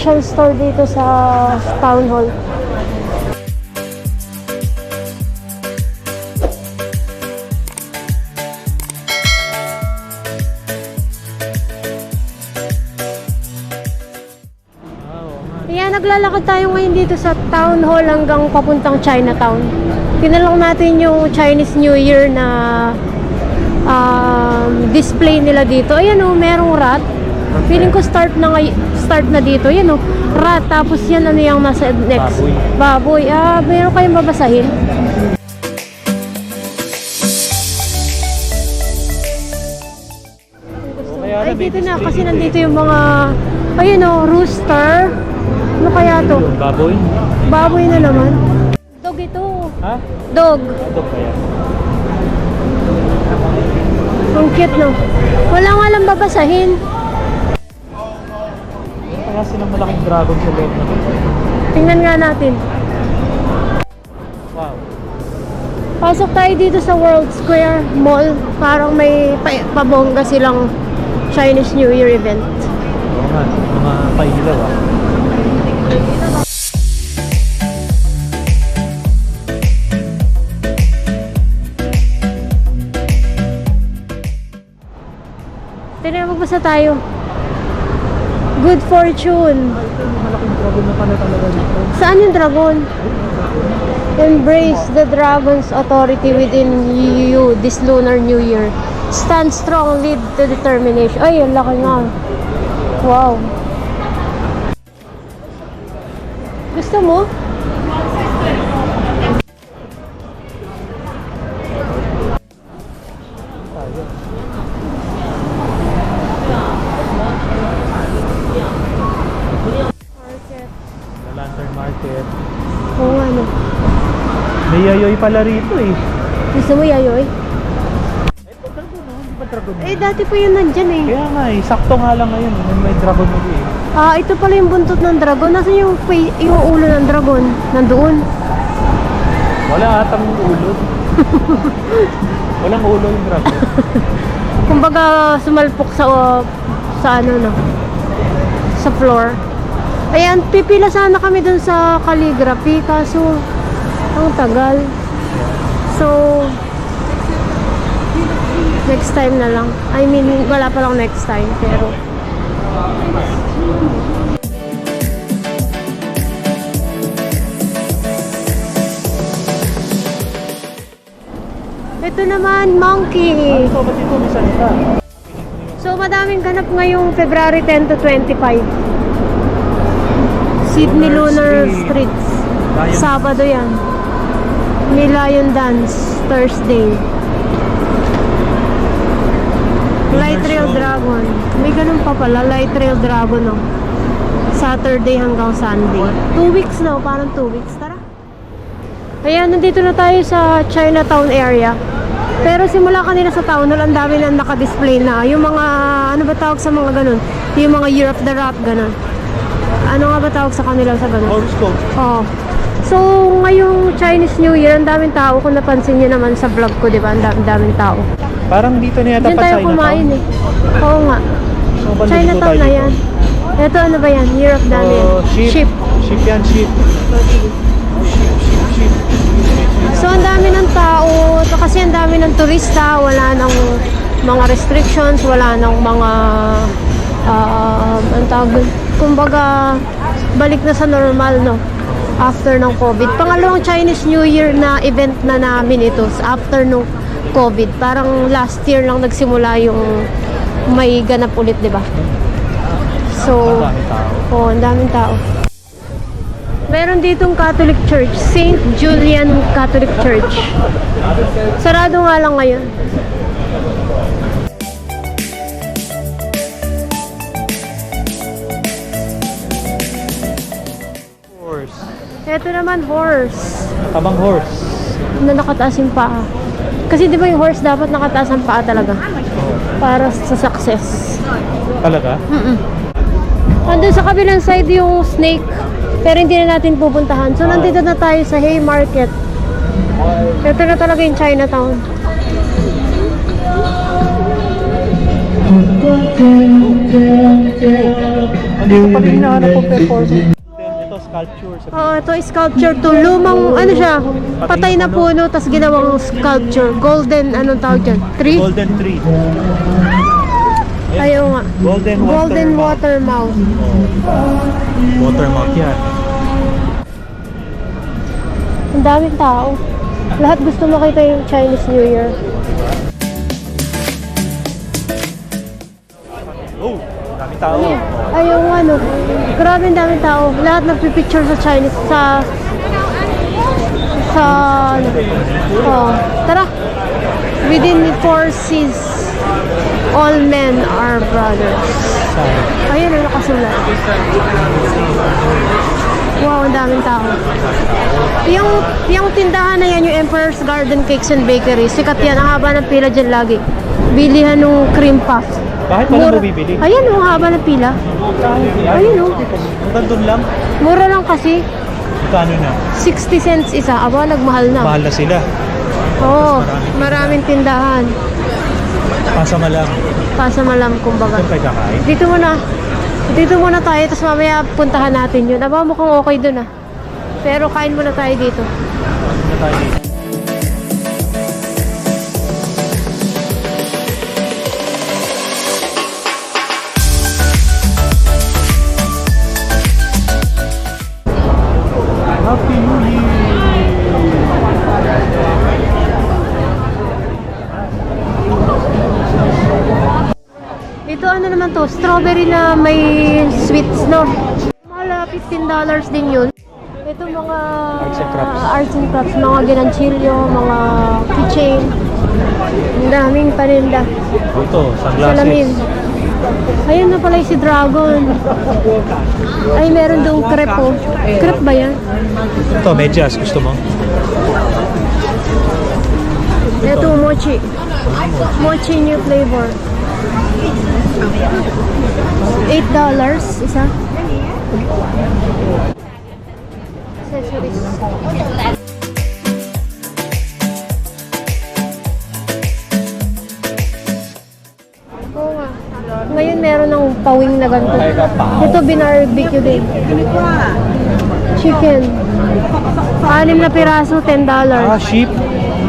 official store dito sa Town Hall. Kaya naglalakad tayo ngayon dito sa Town Hall hanggang papuntang Chinatown. Tinalong natin yung Chinese New Year na display nila dito. Ayan o, merong rat. Feeling ko start na dito. Ayan o, rat. Tapos yan ano yung nasa next? Baboy. Meron kayong babasahin? Ay, dito na kasi nandito yung mga, ayun o, rooster. Ano kaya to? Baboy? Baboy na naman. Dog ito. Ha? Dog. Dog kaya? Ang cute, no? Wala nga lang babasahin. Kaya silang malaking dragon sa loob na. Tingnan nga natin. Wow. Pasok tayo dito sa World Square Mall. Parang may pabongga silang Chinese New Year event. Oo nga, mga pailaw ah. Magbasa tayo. Good fortune. Malaking dragon na pala talaga dito. Saan yung dragon? Embrace the dragon's authority within you this Lunar New Year. Stand strong, lead to determination. Ay, ang laki nga. Wow. Gusto mo? Lantern Market. Oo nga, no. May yayoy pala rito eh. Gusto mo yayoy? Ito dragon no? Hindi ba dragon? Eh, dati pa yun nandyan eh. Kaya nga eh, sakto nga lang ngayon. May dragon mo eh. Ito pala yung buntot ng dragon. Nasaan yung ulo ng dragon? Nandoon. Wala atang ulo. Walang ulo yung dragon. Kumbaga sumalpok sa ano no. Sa floor. Ayan, pipila sana kami dun sa calligraphy kaso ang tagal. So next time na lang. I mean, wala pa lang next time pero ito naman, monkey. Ito, ba't ito may salita? So, madaming ganap ngayong February 10 to 25. Sydney Lunar Streets. Sabado yan. May Lion Dance, Thursday. Light Rail Dragon. May ganun pa pala, Light Rail Dragon, no? Saturday hanggang Sunday. 2 weeks na, parang 2 weeks. Tara. Ayan, nandito na tayo sa Chinatown area. Pero simula kanina sa town hall, ang dami na naka-display na. Yung mga, ano ba tawag sa mga ganun? Yung mga Year of the Rat, ganun. Ano nga ba tawag sa kanila sa ganun? Horoscope. Oo. So, ngayong Chinese New Year, ang daming tao. Kung napansin nyo naman sa vlog ko, di ba? Ang daming tao. Parang dito na yata Diyan pa tayo Chinatown. kumain eh. Oo nga. So, banda Chinatown dito na tayo yan. dito. Ito ano ba yan? Year of the Rat. Sheep. Sheep yan, sheep. So, ang dami ng tao. Kasi ang dami ng turista. Wala nang mga restrictions. Wala nang mga ang tawag, kumbaga balik na sa normal, no? After ng COVID. Pangalawang Chinese New Year na event na namin ito. After nung COVID. Parang last year lang nagsimula yung may ganap ulit, di ba? So, ang daming tao. Meron ditong Catholic Church, St. Julian Catholic Church. Sarado nga lang ngayon. Horse. Ito naman, horse. Tabang horse. Na nakataas yung paa. Kasi di ba yung horse dapat nakataas ang paa talaga? Para sa success. Talaga? Andun sa kabilang side yung snake. Pero hindi na natin pupuntahan. So, nandito na tayo sa Haymarket. Ito na talaga yung Chinatown. Ay, Ito pala yung hinahanap ko performance. Then ito sculpture. Oo, ito sculpture to. Lumang, ano siya, patay na puno, tas ginawang sculpture. Golden, anong tawag dyan? Tree? Golden tree. Ayaw nga. Golden water mouth. Watermark yan. Ang daming tao. Lahat gusto makita yung Chinese New Year. Oh, dami tao. Ayaw nga, no. Grabe ang daming tao. Lahat nagpipicture sa Chinese, ano. Oh, tara. Within 4 seas, all men are brothers. Ayun ang nakasulat. Wow, ang daming tao. Yung tindahan na yan, yung Emperor's Garden Cakes and Bakery, sikat yan. Ang haba ng pila dyan lagi. Bilihan ng cream puff. Bakit wala mo bibili? Ayan, ang haba ng pila. Ayun, oh. Hanggang doon lang. Mura lang kasi. Kano na? 60 cents isa. Aba, nagmahal na. Mahal na sila. Oo, maraming tindahan. Pasama lang. Pasamalam, kumbaga. Saan tayo kakain? Dito muna tayo, tapos mamaya puntahan natin yun. Aba, mukhang okay dun ah. Pero kain muna tayo dito. Saan tayo dito? Happy New Year! Dito ano naman to, strawberry na may sweets, no? Mahal, $15 din yun. Ito mga arts and crafts, mga ginanchilyo, mga keychain. Ang daming paninda. Ito, sunglasses. Salamin. Ayun na pala yung si Dragon. Ay, meron doong crepe, oh. Crepe ba yan? Ito, medyas. Gusto mo? Ito, mochi. Mochi new flavor. $8 isa. Accessories. Oo nga. Ngayon meron ng pawing na ganito. Ito binarbecue din. Chicken. 6 na piraso, $10. Sheep.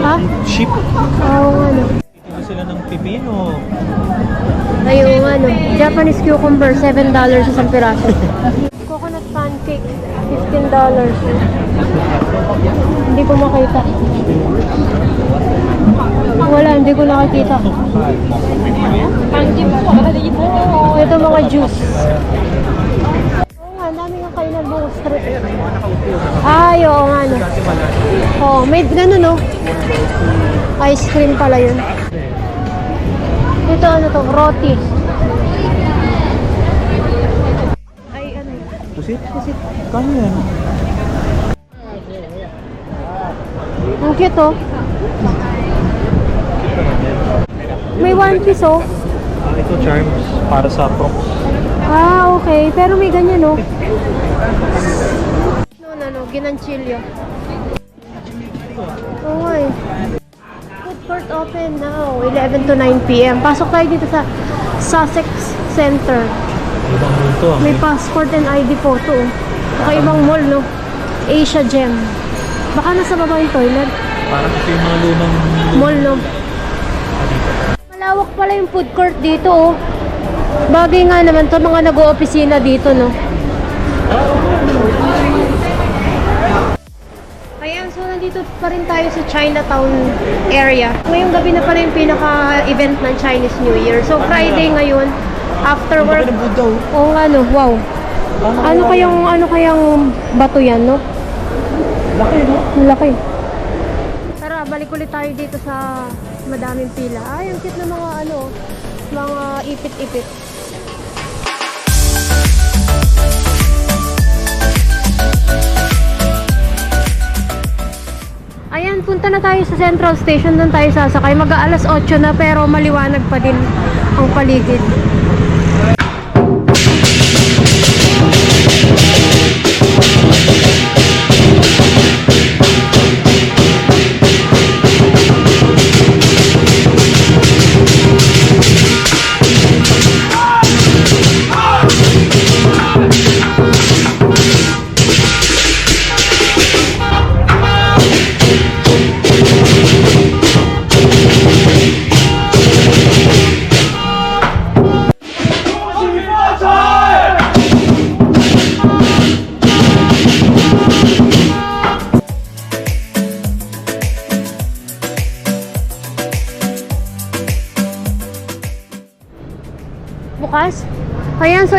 Ha? Sheep. Oo nga no. Ito sila ng pipino. Ayun nga no. Japanese cucumber, $7 isang piraso. Coconut pancake, $15. Hindi ko makita. Wala, hindi ko nakakita. Ito mga juice. Oo nga, ang dami nga kainan buong street. Ay, oo nga no. Oo, may gano'n no. Ice cream pala yun. Ito ano to, roti. Ay, ano yun? Pusit? Pusit. Kano yan? Ang cute oh. May 1 piece oh. Ito charms para sa props. Ah, okay. Pero may ganyan oh. No, ginanchilyo. Oo nga eh. Food court open now, 11 to 9 p.m. Pasok tayo dito sa Sussex Center. Ibang multo. May passport and ID photo oh. Ibang mall no. Asia Gem. Baka nasa baba yung toilet. Parang ito yung mga lumang Mall no. Malawak pala yung food court dito oh. Bagay nga naman to, mga nag-o-opisina dito no. Ayan, so nandito pa rin tayo sa Chinatown area. Ngayong gabi na pala yung pinaka-event ng Chinese New Year. So Friday ngayon, after work. Oo nga no, wow. Ano kayang bato yan no? laki, no? Laki. Tara, balik ulit tayo dito sa madaming pila. Ay, ang cute na mga ipit-ipit. Ayan, punta na tayo sa Central Station. Doon tayo sasakay. Mag-aalas 8 na pero maliwanag pa din ang paligid.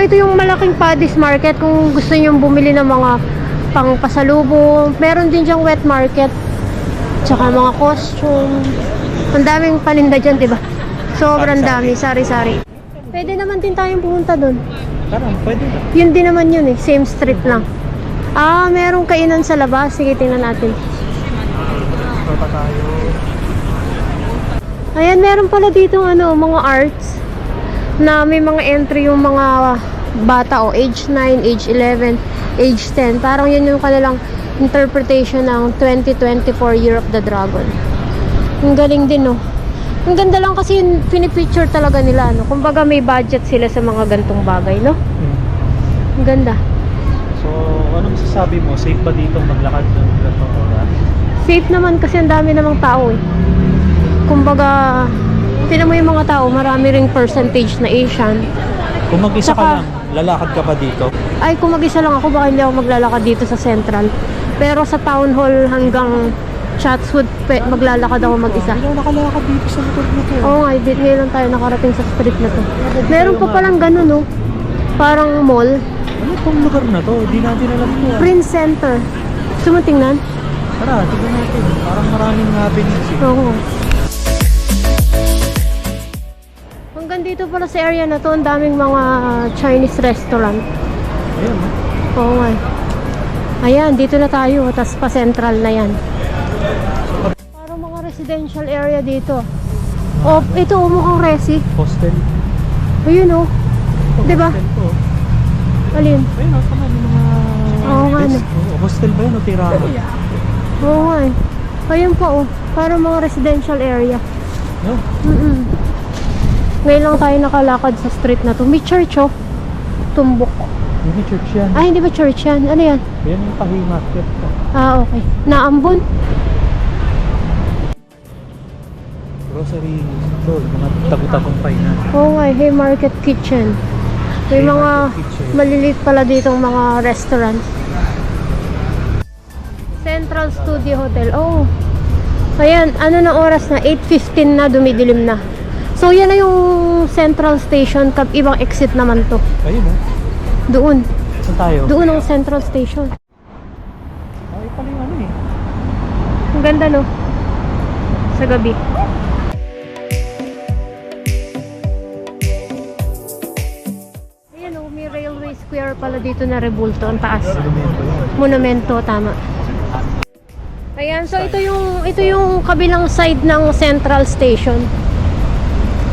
ito yung malaking Paddy's Market kung gusto niyo bumili ng mga pang pasalubong. Meron din diyang wet market. Tsaka mga costume. Ang daming paninda dyan, diba? Sobrang dami, sari-sari. Pwede naman din tayong pumunta dun. Tara, pwede na. Yun din naman yun eh, same street lang. Ah, merong kainan sa labas. Sige, tingnan natin. Punta tayo. Ayan, meron pala dito mga arts na may mga entry yung mga bata age 9, age 11, age 10. Parang yun yung kanilang interpretation ng 2024 Year of the Dragon. Ang galing din, no? Ang ganda lang kasi yung pinipicture talaga nila, no? Kumbaga may budget sila sa mga gantong bagay, no? Ang ganda. So, ano masasabi mo? Safe ba dito maglakad ng ganitong oras? Safe naman kasi ang dami namang tao, eh. Kumbaga, tinan mo yung mga tao, marami ring percentage na Asian. Kung mag-isa Saka- ka lang, lalakad ka pa dito? Ay, kung mag-isa lang ako, baka hindi ako maglalakad dito sa Central. Pero sa Town Hall hanggang Chatswood, maglalakad ako mag-isa. Hindi ako nakalakad dito sa motor na to. Oo nga, ngayon lang tayo nakarating sa street na to. Meron pa palang ganun, no? Parang mall. Ano itong lugar na to? Hindi natin alam ko. Prince Center. Gusto mo tingnan? Tara, tignan natin. Parang maraming happenings eh. Oo. Hanggang dito pala sa area na to, ang daming mga Chinese restaurant. Ayun, no? Oo nga. Ayan, dito na tayo. Tapos pa central na yan. Parang mga residential area dito. Oh, ito mukhang resi. Hostel. Ayun, oh. Diba? Hostel to. Alin? Ayun, no? Tama, yung mga... Oo nga, no? Hostel ba yun o tirahan? Oo nga eh. Ayun pa, oh. Parang mga residential area. No? Ngayon lang tayo nakalakad sa street na to. May church, oh. Tumbok. Hindi church yan. Ay, hindi ba church yan? Ano yan? Yan yung Tahi Market. Ah, okay. Naambon? Grocery store. Mga tagu-tagumpay na. Oo nga, hey, market kitchen. May Hey, mga market kitchen. maliliit pala ditong mga restaurant. Central Studio Hotel. Oh. Ayan, ano na oras na? 8:15 na, dumidilim na. So, yan na yung Central Station. Ibang exit naman to. Ayun, no? Doon. Saan tayo? Doon ang Central Station. Ay, pala yung ano eh. Ang ganda, no? Sa gabi. Ayan, oh, may railway square pala dito na rebulto. Ang taas. Monumento, tama. Ayan, so ito yung kabilang side ng Central Station.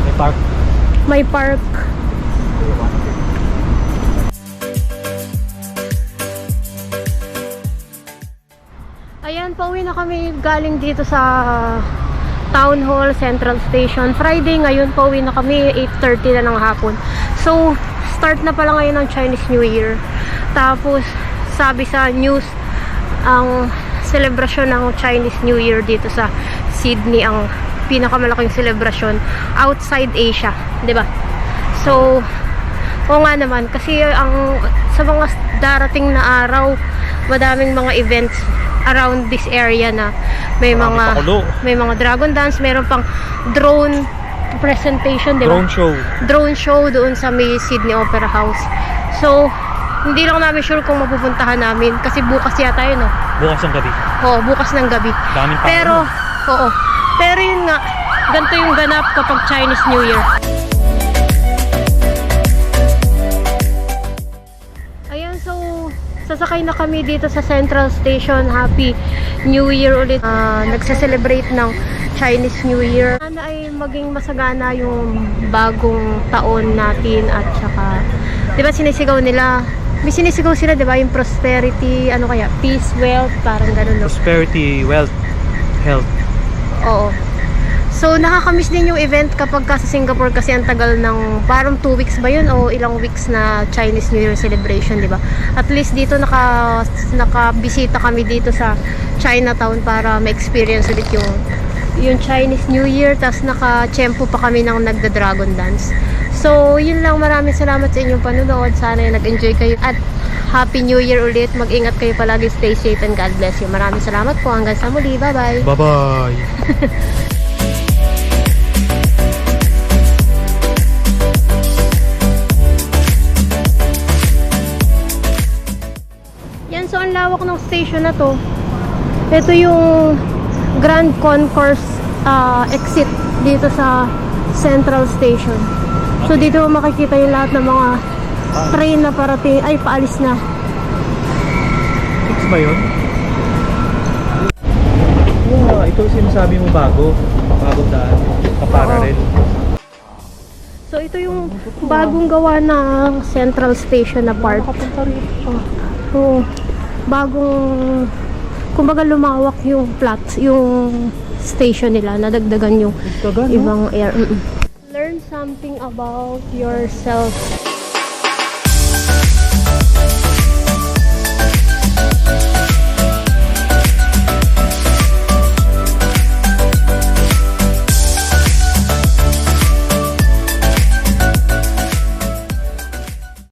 May park. May park. Ayan, pauwi na kami galing dito sa Town Hall, Central Station. Friday ngayon, pauwi na kami 8:30 na ng hapon. So, start na pala ngayon ng Chinese New Year. Tapos, sabi sa news, ang selebrasyon ng Chinese New Year dito sa Sydney, ang pinakamalaking selebrasyon outside Asia, 'di ba? So, oo nga naman kasi sa mga darating na araw, madaming mga events around this area na may mga dragon dance, meron pang drone presentation, 'di ba? Drone show doon sa may Sydney Opera House. So, hindi lang namin sure kung mapupuntahan namin kasi bukas yata yun, no? Bukas ng gabi. Oo, bukas ng gabi. Daming tao. Pero, oo. Pero yun nga, ganito yung ganap kapag Chinese New Year. Ayan, so, sasakay na kami dito sa Central Station. Happy New Year ulit. Nagsa-celebrate ng Chinese New Year. Sana ay maging masagana yung bagong taon natin at saka, di ba sinisigaw nila, may sinisigaw sila, di ba, yung prosperity, ano kaya, peace, wealth, parang ganun, no? Prosperity, wealth, health. Oo. So, nakakamiss din yung event kapag ka sa Singapore kasi ang tagal ng, parang 2 weeks ba yun o ilang weeks na Chinese New Year celebration, di ba? At least dito nakabisita kami dito sa Chinatown para ma-experience ulit yung Chinese New Year, tas naka-tiyempo pa kami ng nagda-dragon dance. So, yun lang. Maraming salamat sa inyong panonood. Sana nag-enjoy kayo at Happy New Year ulit. Mag-ingat kayo palagi. Stay safe and God bless you. Maraming salamat po. Hanggang sa muli. Bye-bye. Bye-bye. Yan, so ang lawak ng station na to. Ito yung Grand Concourse exit dito sa Central Station. So dito mo makikita yung lahat ng mga train na parating, ay paalis na. Fix ba yun? Ito sinasabi mo bagong daan, kapara rin. So ito yung bagong gawa ng Central Station na part. So, bagong, kumbaga lumawak yung yung station nila, nadagdagan yung ibang air. Learn something about yourself.